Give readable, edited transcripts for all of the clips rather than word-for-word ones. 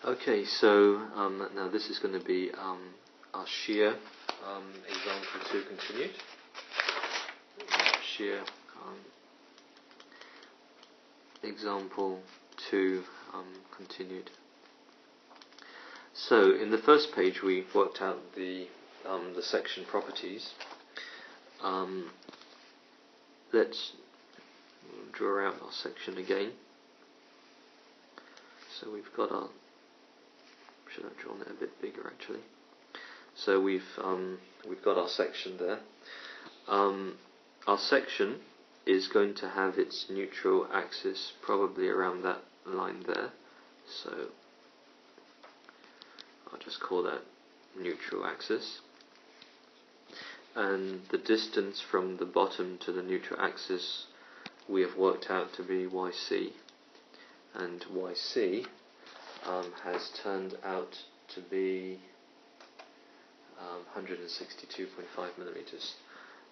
Okay, so now this is going to be our shear example 2 continued. Shear example 2 continued. So in the first page we worked out the section properties. Let's draw out our section again. So we've got our, should have drawn it a bit bigger actually. So we've got our section there. Our section is going to have its neutral axis probably around that line there. So I'll just call that neutral axis. And the distance from the bottom to the neutral axis we have worked out to be YC. And YC has turned out to be 162.5 millimeters.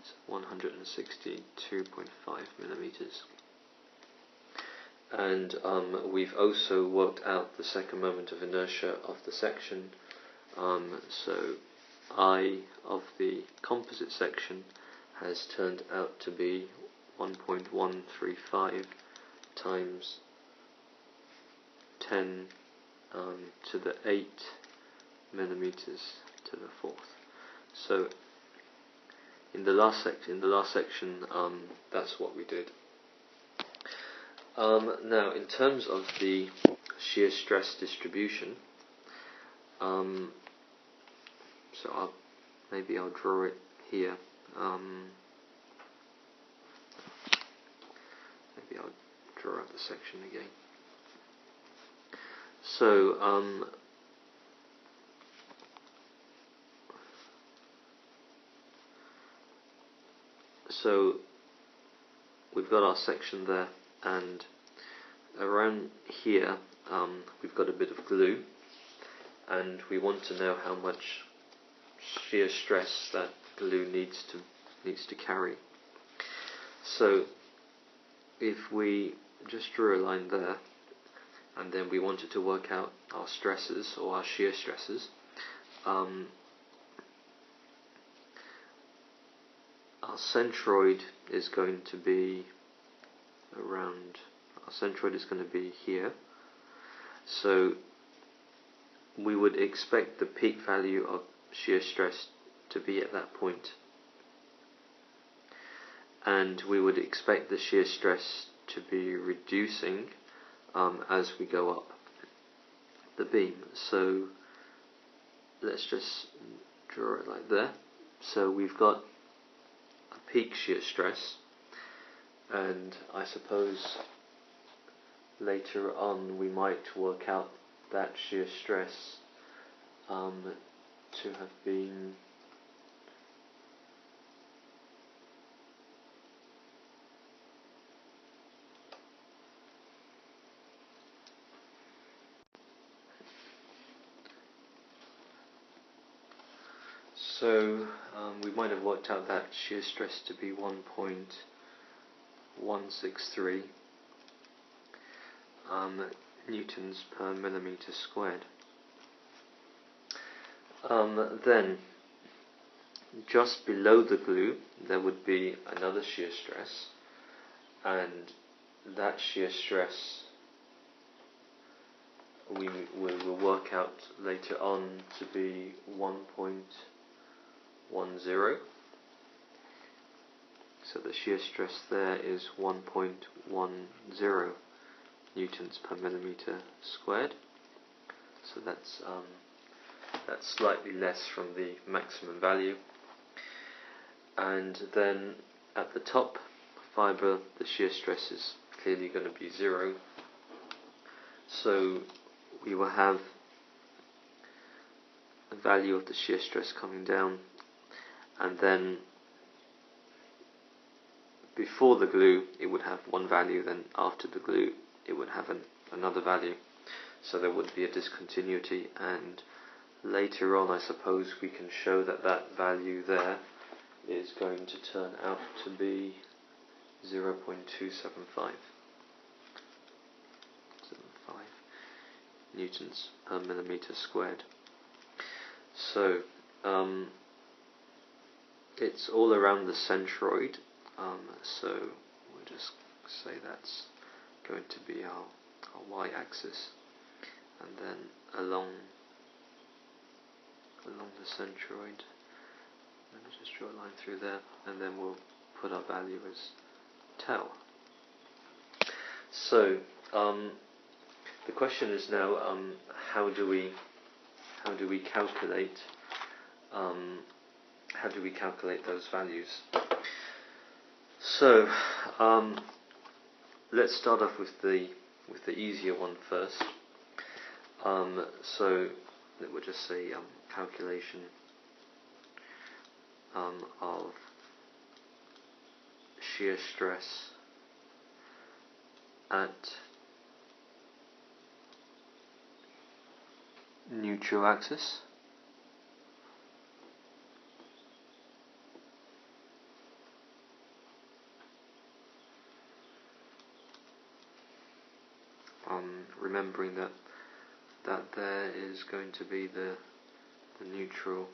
So 162.5 millimeters. And we've also worked out the second moment of inertia of the section. So I of the composite section has turned out to be 1.135 times 10 to the 8 millimeters to the fourth. So in the last section, that's what we did. Now, in terms of the shear stress distribution, so maybe I'll draw it here. Maybe I'll draw out the section again. So we've got our section there, and around here we've got a bit of glue, and we want to know how much shear stress that glue needs to carry. So if we just drew a line there, and then we wanted to work out our stresses or our shear stresses, our centroid is going to be here. So we would expect the peak value of shear stress to be at that point, and we would expect the shear stress to be reducing as we go up the beam. So let's just draw it like that. So we've got a peak shear stress, and I suppose later on we might work out that shear stress to have been we might have worked out that shear stress to be 1.163 newtons per millimeter squared. Then just below the glue there would be another shear stress, and that shear stress we will work out later on to be 1.10. So the shear stress there is 1.10 newtons per millimeter squared. So that's slightly less from the maximum value. And then at the top fibre, the shear stress is clearly going to be 0. So we will have a value of the shear stress coming down, and then before the glue it would have one value, then after the glue it would have another value. So there would be a discontinuity, and later on I suppose we can show that that value there is going to turn out to be 0.275 newtons per millimeter squared. So it's all around the centroid, so we'll just say that's going to be our y-axis, and then along the centroid, let me just draw a line through there, and then we'll put our value as tau. So the question is now, how do we calculate those values? So let's start off with the easier one first. So we'll just say calculation of shear stress at neutral axis. Remembering that there is going to be the neutral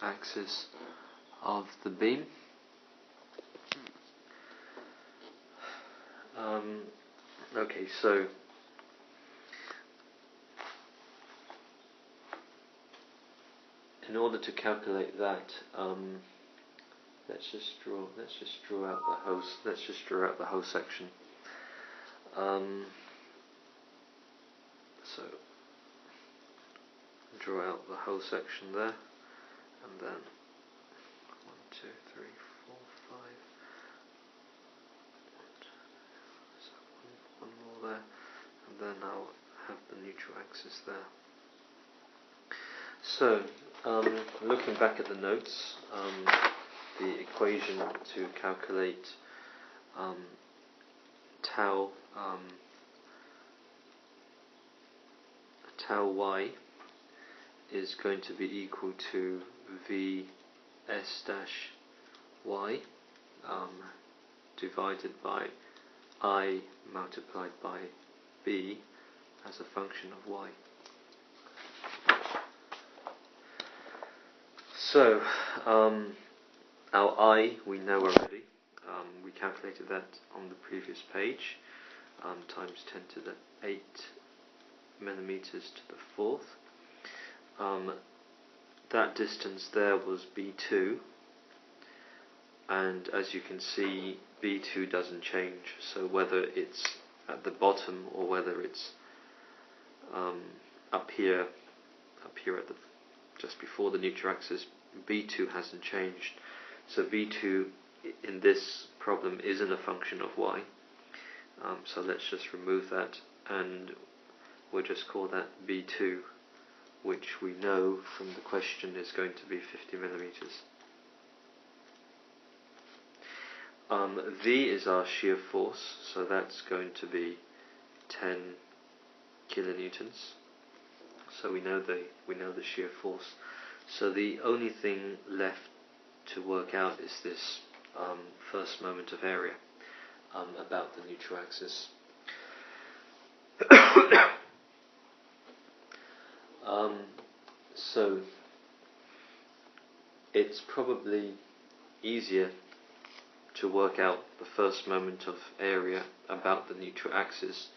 axis of the beam. Okay, so in order to calculate that, let's just draw out the whole section. So draw out the whole section there, and then 1, 2, 3, 4, 5. So one more there, and then I'll have the neutral axis there. So looking back at the notes, the equation to calculate tau y is going to be equal to Vs dash y divided by I multiplied by b as a function of y. So our I we know already. We calculated that on the previous page, times 10 to the 8 millimeters to the 4th. That distance there was B2, and as you can see, B2 doesn't change. So whether it's at the bottom or whether it's up here at the just before the neutral axis, B2 hasn't changed. So B2 in this problem isn't a function of y. So let's just remove that, and we'll just call that B2, which we know from the question is going to be 50 millimeters. V is our shear force, so that's going to be 10 kilonewtons. So we know the shear force. So the only thing left to work out is this first moment of area about the neutral axis. So it's probably easier to work out the first moment of area about the neutral axis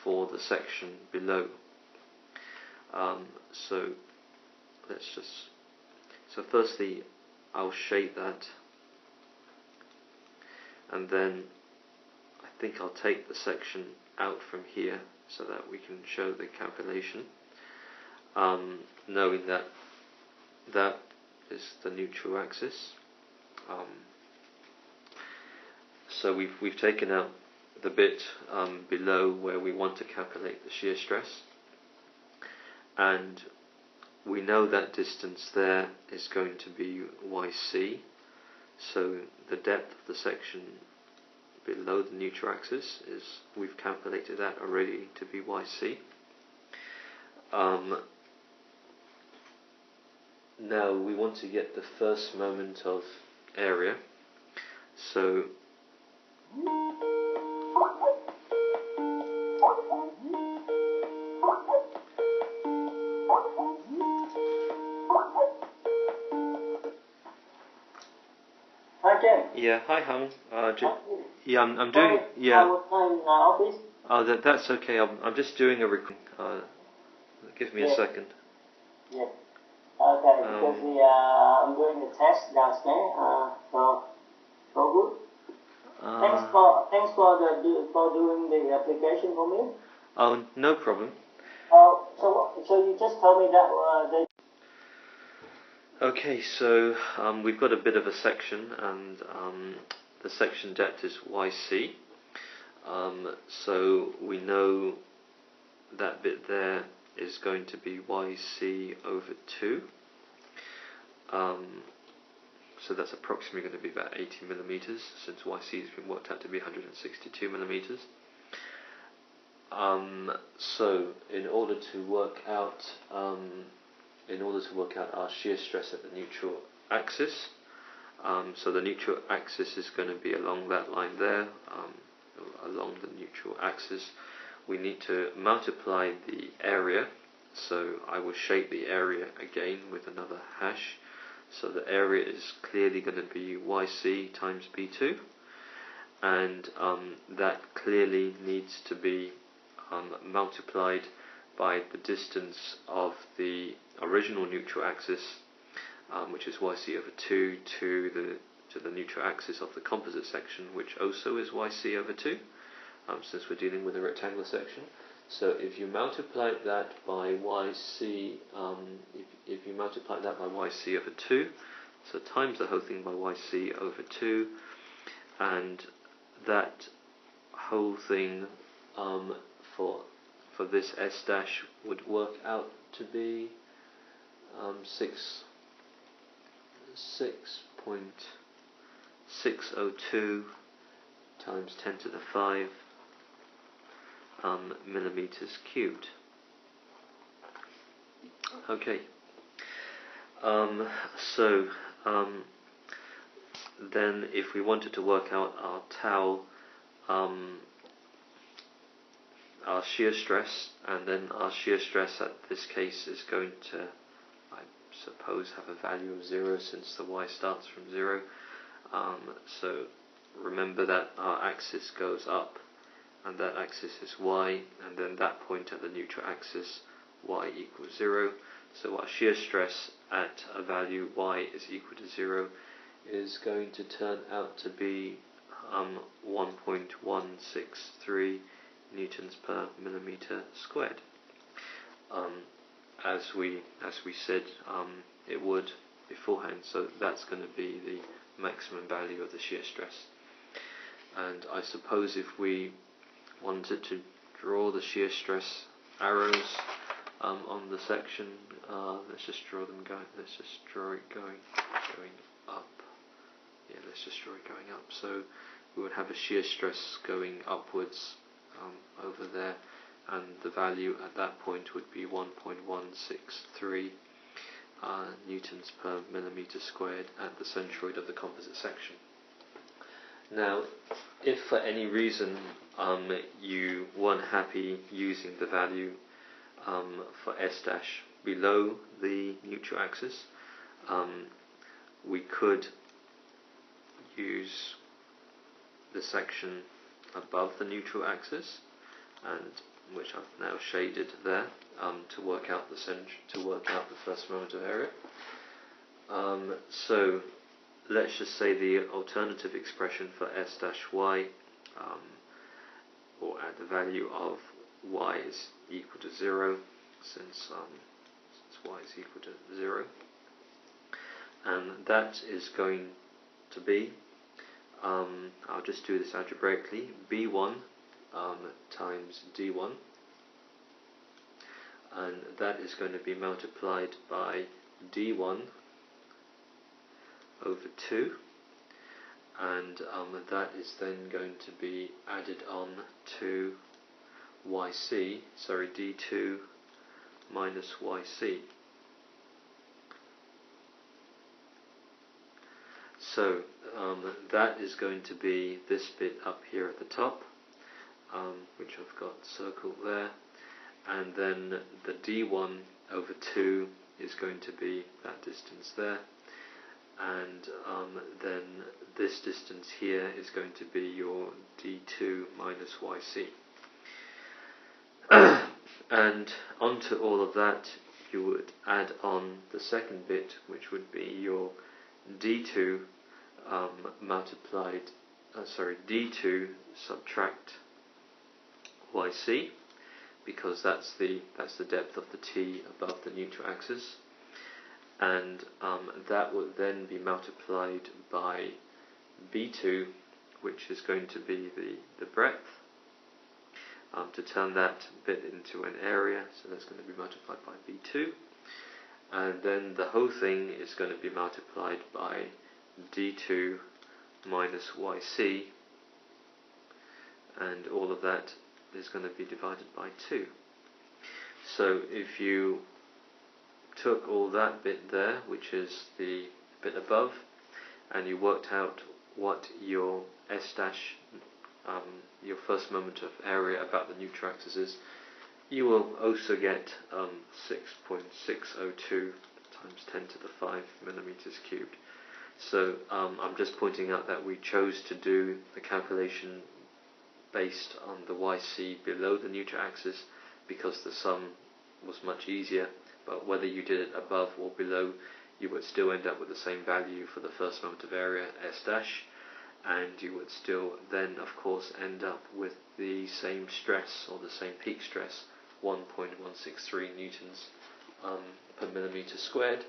for the section below. So firstly I'll shade that, and then I think I'll take the section out from here so that we can show the calculation, knowing that that is the neutral axis. So we've taken out the bit below where we want to calculate the shear stress, and we know that distance there is going to be YC, so the depth of the section below the neutral axis is, we've calculated that already to be YC. Now we want to get the first moment of area, so James. Yeah, hi Hung. Yeah, I'm Sorry, doing. Yeah. I was in office. Oh, that's okay. I'm just doing a recording. Give me a second. Yeah. Okay, because I'm doing the test downstairs. So good. Thanks for doing the application for me. Oh, no problem. So you just told me that Okay, so we've got a bit of a section, and the section depth is YC. So we know that bit there is going to be YC over 2. So that's approximately going to be about 80 millimeters, since YC has been worked out to be 162 millimeters. So in order to work out our shear stress at the neutral axis, so the neutral axis is going to be along that line there, along the neutral axis. We need to multiply the area, so I will shape the area again with another hash. So the area is clearly going to be YC times B2, and that clearly needs to be multiplied by the distance of the original neutral axis, which is YC over 2, to the neutral axis of the composite section, which also is YC over 2, since we're dealing with a rectangular section. So if you multiply that by YC, if you multiply that by YC over 2, so times the whole thing by YC over 2, and that whole thing for this S dash would work out to be 6.602 times 10 to the 5 millimeters cubed. Okay. Then if we wanted to work out our tau, our shear stress, and then our shear stress at this case is going to, I suppose, have a value of 0, since the y starts from 0. So remember that our axis goes up, and that axis is y, and then that point at the neutral axis, y equals 0. So our shear stress at a value y is equal to 0 is going to turn out to be 1.163 newtons per millimeter squared, as we said it would beforehand. So that's going to be the maximum value of the shear stress. And I suppose if we wanted to draw the shear stress arrows on the section, let's just draw them going. Let's just draw it going up. Yeah, let's just draw it going up. So we would have a shear stress going upwards over there, and the value at that point would be 1.163 newtons per millimeter squared at the centroid of the composite section. Now, if for any reason you weren't happy using the value for S dash below the neutral axis, we could use the section above the neutral axis, and which I've now shaded there, to work out the first moment of area. So let's just say the alternative expression for S dash y, or at the value of y is equal to 0, since y is equal to 0, and that is going to be, I'll just do this algebraically, b1 times d1, and that is going to be multiplied by d1 over 2, and that is then going to be added on to d2 minus yc. So that is going to be this bit up here at the top, which I've got circled there, and then the d1 over 2 is going to be that distance there, and then this distance here is going to be your d2 minus yc. And onto all of that you would add on the second bit, which would be your d2 d2 subtract yc, because that's the depth of the t above the neutral axis, and that would then be multiplied by b2, which is going to be the breadth, to turn that bit into an area, so that's going to be multiplied by b2, and then the whole thing is going to be multiplied by d2 minus yc, and all of that is going to be divided by 2. So if you took all that bit there, which is the bit above, and you worked out what your S dash, your first moment of area about the neutral axis is, you will also get 6.602 times 10 to the 5 millimeters cubed. So I'm just pointing out that we chose to do the calculation based on the YC below the neutral axis because the sum was much easier, but whether you did it above or below, you would still end up with the same value for the first moment of area, S dash, and you would still then of course end up with the same stress, or the same peak stress, 1.163 newtons per millimeter squared,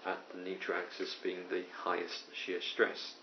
at the neutral axis being the highest shear stress.